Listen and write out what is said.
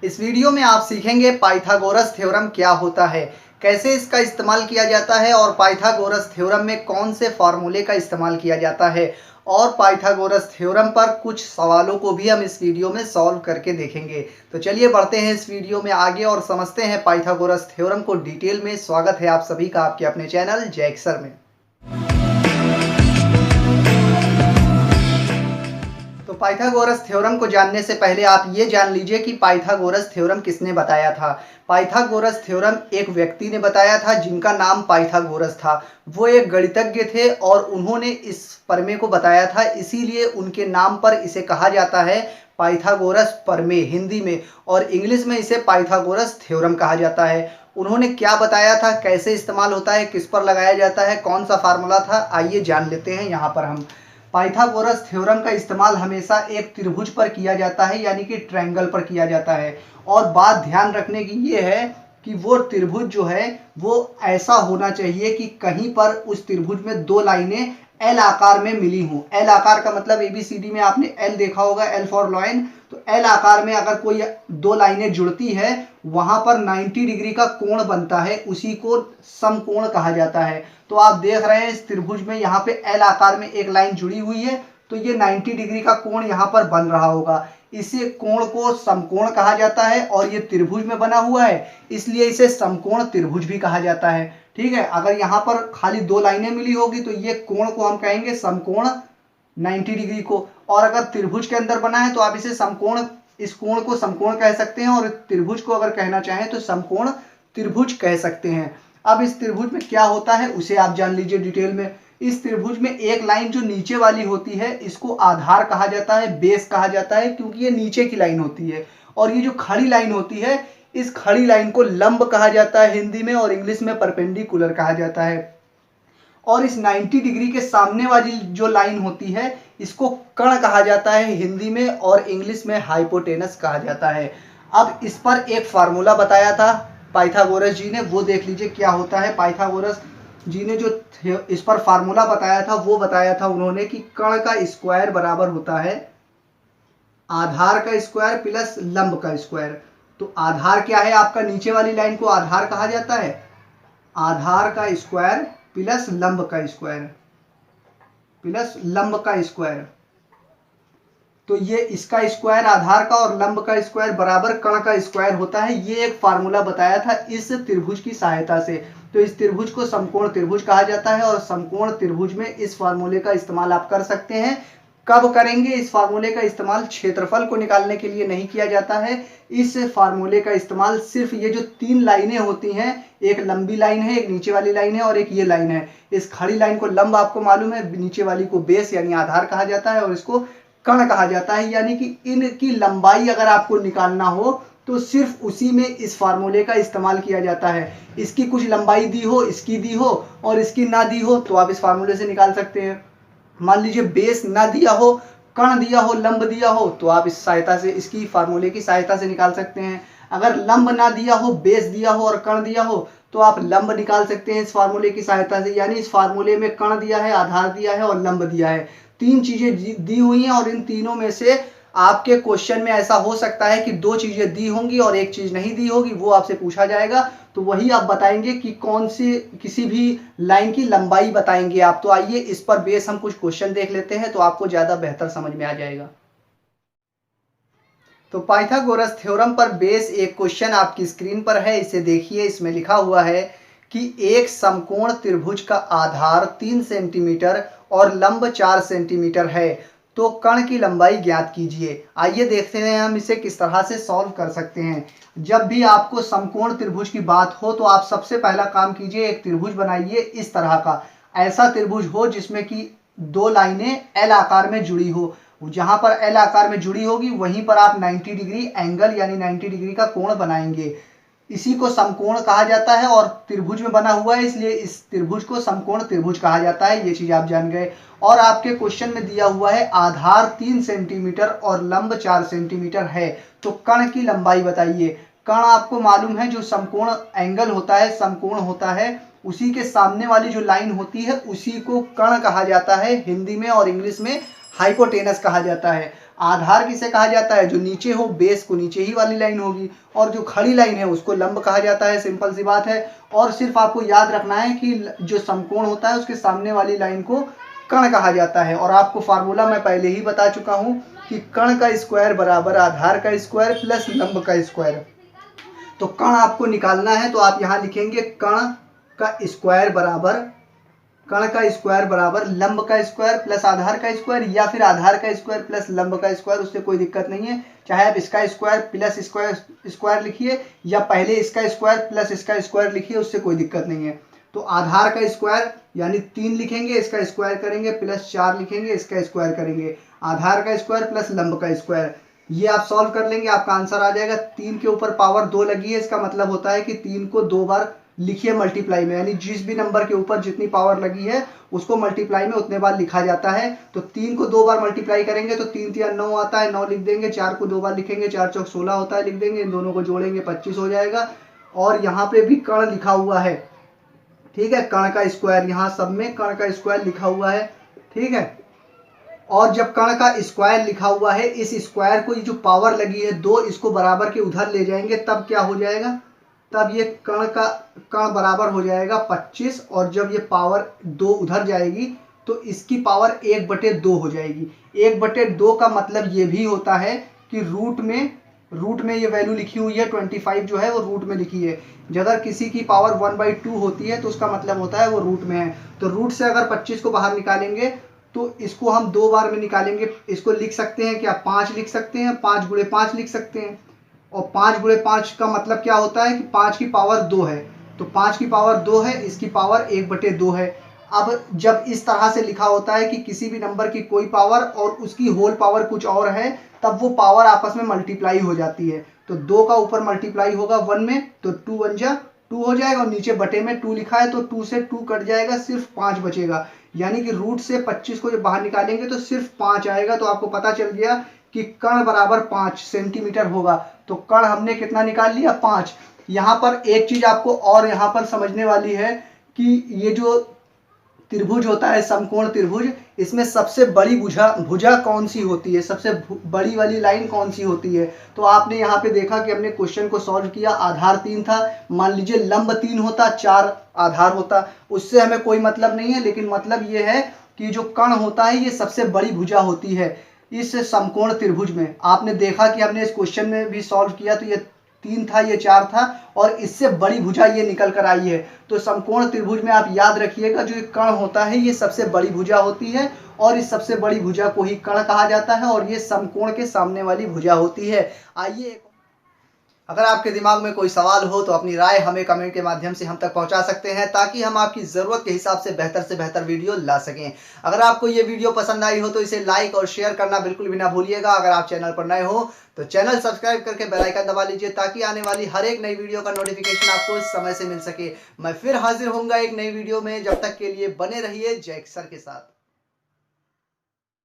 इस वीडियो में आप सीखेंगे पाइथागोरस थ्योरम क्या होता है, कैसे इसका इस्तेमाल किया जाता है और पाइथागोरस थ्योरम में कौन से फार्मूले का इस्तेमाल किया जाता है। और पाइथागोरस थ्योरम पर कुछ सवालों को भी हम इस वीडियो में सॉल्व करके देखेंगे। तो चलिए बढ़ते हैं इस वीडियो में आगे और समझते हैं पाइथागोरस थ्योरम को डिटेल में। स्वागत है आप सभी का आपके अपने चैनल जैक्सर में। तो पाइथागोरस थ्योरम को जानने से पहले आप ये जान लीजिए कि पाइथागोरस थ्योरम किसने बताया था। पाइथागोरस थ्योरम एक व्यक्ति ने बताया था जिनका नाम पाइथागोरस था। वो एक गणितज्ञ थे और उन्होंने इस प्रमेय को बताया था, इसीलिए उनके नाम पर इसे कहा जाता है पाइथागोरस प्रमेय हिंदी में, और इंग्लिश में इसे पाइथागोरस थ्योरम कहा जाता है। उन्होंने क्या बताया था, कैसे इस्तेमाल होता है, किस पर लगाया जाता है, कौन सा फार्मूला था, आइए जान लेते हैं। यहाँ पर हम पाइथागोरस थ्योरम का इस्तेमाल हमेशा एक त्रिभुज पर किया जाता है, यानी कि ट्रायंगल पर किया जाता है। और बात ध्यान रखने की ये है कि वो त्रिभुज जो है वो ऐसा होना चाहिए कि कहीं पर उस त्रिभुज में दो लाइनें एल आकार में मिली हों। एल आकार का मतलब एबीसीडी में आपने एल देखा होगा, एल फॉर लॉयन। तो एल आकार में अगर कोई दो लाइनें जुड़ती है, वहां पर 90 डिग्री का कोण बनता है, उसी को समकोण कहा जाता है। तो आप देख रहे हैं इस त्रिभुज में यहाँ पे एल आकार में एक लाइन जुड़ी हुई है, तो ये 90 डिग्री का कोण यहाँ पर बन रहा होगा। इसे कोण को समकोण कहा जाता है और ये त्रिभुज में बना हुआ है, इसलिए इसे समकोण त्रिभुज भी कहा जाता है। ठीक है, अगर यहाँ पर खाली दो लाइनें मिली होगी तो ये कोण को हम कहेंगे समकोण 90 डिग्री को। और अगर त्रिभुज के अंदर बना है तो आप इसे समकोण, इस कोण को समकोण कह सकते हैं, और त्रिभुज को अगर कहना चाहें तो समकोण त्रिभुज कह सकते हैं। अब इस त्रिभुज में क्या होता है उसे आप जान लीजिए डिटेल में। इस त्रिभुज में एक लाइन जो नीचे वाली होती है इसको आधार कहा जाता है, बेस कहा जाता है, क्योंकि ये नीचे की लाइन होती है। और ये जो खड़ी लाइन होती है, इस खड़ी लाइन को लंब कहा जाता है हिंदी में, और इंग्लिश में परपेंडिकुलर कहा जाता है। और इस 90 डिग्री के सामने वाली जो लाइन होती है इसको कर्ण कहा जाता है हिंदी में, और इंग्लिश में हाइपोटेनस कहा जाता है। अब इस पर एक फार्मूला बताया था पाइथागोरस जी ने, वो देख लीजिए क्या होता है। पाइथागोरस जी ने जो इस पर फार्मूला बताया था वो बताया था उन्होंने कि कर्ण का स्क्वायर बराबर होता है आधार का स्क्वायर प्लस लंब का स्क्वायर। तो आधार क्या है आपका, नीचे वाली लाइन को आधार कहा जाता है, आधार का स्क्वायर प्लस लंब का स्क्वायर, प्लस लंब का स्क्वायर। तो ये इसका स्क्वायर आधार का और लंब का स्क्वायर बराबर कर्ण का स्क्वायर होता है। ये एक फार्मूला बताया था इस त्रिभुज की सहायता से। तो इस त्रिभुज को समकोण त्रिभुज कहा जाता है, और समकोण त्रिभुज में इस फार्मूले का इस्तेमाल आप कर सकते हैं। कब करेंगे इस फार्मूले का इस्तेमाल, क्षेत्रफल को निकालने के लिए नहीं किया जाता है। इस फार्मूले का इस्तेमाल सिर्फ ये जो तीन लाइनें होती हैं, एक लंबी लाइन है, एक नीचे वाली लाइन है और एक ये लाइन है। इस खड़ी लाइन को लंब आपको मालूम है, नीचे वाली को बेस यानी आधार कहा जाता है, और इसको कर्ण कहा जाता है। यानी कि इनकी लंबाई अगर आपको निकालना हो तो सिर्फ उसी में इस फार्मूले का इस्तेमाल किया जाता है। इसकी कुछ लंबाई दी हो, इसकी दी हो और इसकी ना दी हो, तो आप इस फार्मूले से निकाल सकते हैं। मान लीजिए बेस ना दिया हो, कर्ण दिया हो, लंब दिया हो, तो आप इस सहायता से, इसकी फार्मूले की सहायता से निकाल सकते हैं। अगर लंब ना दिया हो, बेस दिया हो और कर्ण दिया हो, तो आप लंब निकाल सकते हैं इस फार्मूले की सहायता से। यानी इस फार्मूले में कर्ण दिया है, आधार दिया है और लंब दिया है, तीन चीजें दी हुई हैं। और इन तीनों में से आपके क्वेश्चन में ऐसा हो सकता है कि दो चीजें दी होंगी और एक चीज नहीं दी होगी, वो आपसे पूछा जाएगा। तो वही आप बताएंगे कि कौन सी, किसी भी लाइन की लंबाई बताएंगे आप। तो आइए इस पर बेस हम कुछ क्वेश्चन देख लेते हैं, तो आपको ज्यादा बेहतर समझ में आ जाएगा। तो पाइथागोरस थ्योरम पर बेस एक क्वेश्चन आपकी स्क्रीन पर है, इसे देखिए। इसमें लिखा हुआ है कि एक समकोण त्रिभुज का आधार 3 सेंटीमीटर और लंब 4 सेंटीमीटर है, तो कर्ण की लंबाई ज्ञात कीजिए। आइए देखते हैं हम इसे किस तरह से सॉल्व कर सकते हैं। जब भी आपको समकोण त्रिभुज की बात हो तो आप सबसे पहला काम कीजिए, एक त्रिभुज बनाइए इस तरह का। ऐसा त्रिभुज हो जिसमें कि दो लाइनें एल आकार में जुड़ी हो। जहां पर एल आकार में जुड़ी होगी वहीं पर आप 90 डिग्री एंगल यानी 90 डिग्री का कोण बनाएंगे। इसी को समकोण कहा जाता है, और त्रिभुज में बना हुआ है इसलिए इस त्रिभुज को समकोण त्रिभुज कहा जाता है। ये चीज आप जान गए। और आपके क्वेश्चन में दिया हुआ है आधार 3 सेंटीमीटर और लंब 4 सेंटीमीटर है, तो कर्ण की लंबाई बताइए। कर्ण आपको मालूम है जो समकोण एंगल होता है, समकोण होता है, उसी के सामने वाली जो लाइन होती है उसी को कर्ण कहा जाता है हिंदी में, और इंग्लिश में हाइपोटेनस कहा जाता है। आधार किसे कहा जाता है? जो नीचे हो, बेस को नीचे ही वाली लाइन होगी, और जो खड़ी लाइन है उसको लंब कहा जाता है। सिंपल सी बात है। और सिर्फ आपको याद रखना है कि जो समकोण होता है उसके सामने वाली लाइन को कर्ण कहा जाता है। और आपको फार्मूला मैं पहले ही बता चुका हूं कि कर्ण का स्क्वायर बराबर आधार का स्क्वायर प्लस लंब का स्क्वायर। तो कर्ण आपको निकालना है तो आप यहां लिखेंगे कर्ण का स्क्वायर बराबर लंब का स्क्वायर प्लस आधार का स्क्वायर, या फिर आधार का स्क्वायर प्लस लंब का स्क्वायर, उससे कोई दिक्कत नहीं है। चाहे आप इसका स्क्वायर प्लस स्क्वायर लिखिए या पहले इसका स्क्वायर प्लस इसका स्क्वायर लिखिए, उससे कोई दिक्कत नहीं है। तो आधार का स्क्वायर यानी 3 लिखेंगे, इसका स्क्वायर करेंगे, प्लस 4 लिखेंगे, इसका स्क्वायर करेंगे। आधार का स्क्वायर प्लस लंब का स्क्वायर, ये आप सॉल्व कर लेंगे, आपका आंसर आ जाएगा। 3 के ऊपर पावर 2 लगी है, इसका मतलब होता है कि 3 को 2 बार लिखिए मल्टीप्लाई में, यानी जिस भी नंबर के ऊपर जितनी पावर लगी है उसको मल्टीप्लाई में उतने बार लिखा जाता है। तो 3 को 2 बार मल्टीप्लाई करेंगे तो 3 3 9 आता है, 9 लिख देंगे। 4 को 2 बार लिखेंगे, 4 चौक 16 होता है, लिख देंगे। इन दोनों को जोड़ेंगे 25 हो जाएगा। और यहाँ पे भी कर्ण लिखा हुआ है, ठीक है, कर्ण का स्क्वायर, यहाँ सब में कर्ण का स्क्वायर लिखा हुआ है, ठीक है। और जब कर्ण का स्क्वायर लिखा हुआ है, इस स्क्वायर को ये जो पावर लगी है 2, इसको बराबर के उधर ले जाएंगे, तब क्या हो जाएगा? तब ये कर्ण बराबर हो जाएगा 25। और जब ये पावर 2 उधर जाएगी तो इसकी पावर 1/2 हो जाएगी। 1/2 का मतलब ये भी होता है कि रूट में ये वैल्यू लिखी हुई है 25 जो है वो रूट में लिखी है। अगर किसी की पावर 1/2 होती है तो उसका मतलब होता है वो रूट में है। तो रूट से अगर 25 को बाहर निकालेंगे तो इसको हम 2 बार में निकालेंगे। इसको लिख सकते हैं क्या? 5 लिख सकते हैं, 5 गुणे 5 लिख सकते हैं। और 5 गुणे 5 का मतलब क्या होता है कि 5 की पावर 2 है, तो 5 की पावर 2 है, इसकी पावर 1/2 है। अब जब इस तरह से लिखा होता है कि किसी भी नंबर की कोई पावर और उसकी होल पावर कुछ और है, तब वो पावर आपस में मल्टीप्लाई हो जाती है। तो 2 का ऊपर मल्टीप्लाई होगा 1 में, तो 2 1 जा 2 हो जाएगा, और नीचे बटे में 2 लिखा है तो 2 से 2 कट जाएगा, सिर्फ 5 बचेगा। यानी कि रूट से 25 को जब बाहर निकालेंगे तो सिर्फ 5 आएगा। तो आपको पता चल गया कि कर्ण बराबर 5 सेंटीमीटर होगा। तो कर्ण हमने कितना निकाल लिया? 5। यहाँ पर एक चीज आपको और यहाँ पर समझने वाली है कि ये जो त्रिभुज होता है, समकोण त्रिभुज, इसमें सबसे बड़ी भुजा कौन सी होती है? सबसे बड़ी वाली लाइन कौन सी होती है? तो आपने यहाँ पे देखा कि हमने क्वेश्चन को सॉल्व किया, आधार 3 था। मान लीजिए लंब 3 होता, 4 आधार होता, उससे हमें कोई मतलब नहीं है। लेकिन मतलब ये है कि जो कर्ण होता है ये सबसे बड़ी भुजा होती है इस समकोण त्रिभुज में। आपने देखा कि हमने इस क्वेश्चन में भी सॉल्व किया तो ये 3 था, ये 4 था, और इससे बड़ी भुजा ये निकल कर आई है। तो समकोण त्रिभुज में आप याद रखिएगा जो कर्ण होता है ये सबसे बड़ी भुजा होती है, और इस सबसे बड़ी भुजा को ही कर्ण कहा जाता है, और ये समकोण के सामने वाली भुजा होती है। आइए, अगर आपके दिमाग में कोई सवाल हो तो अपनी राय हमें कमेंट के माध्यम से हम तक पहुंचा सकते हैं, ताकि हम आपकी ज़रूरत के हिसाब से बेहतर वीडियो ला सकें। अगर आपको ये वीडियो पसंद आई हो तो इसे लाइक और शेयर करना बिल्कुल भी ना भूलिएगा। अगर आप चैनल पर नए हो तो चैनल सब्सक्राइब करके बेल आइकन दबा लीजिए, ताकि आने वाली हर एक नई वीडियो का नोटिफिकेशन आपको इस समय से मिल सके। मैं फिर हाजिर होऊंगा एक नई वीडियो में, जब तक के लिए बने रहिए जय सर के साथ।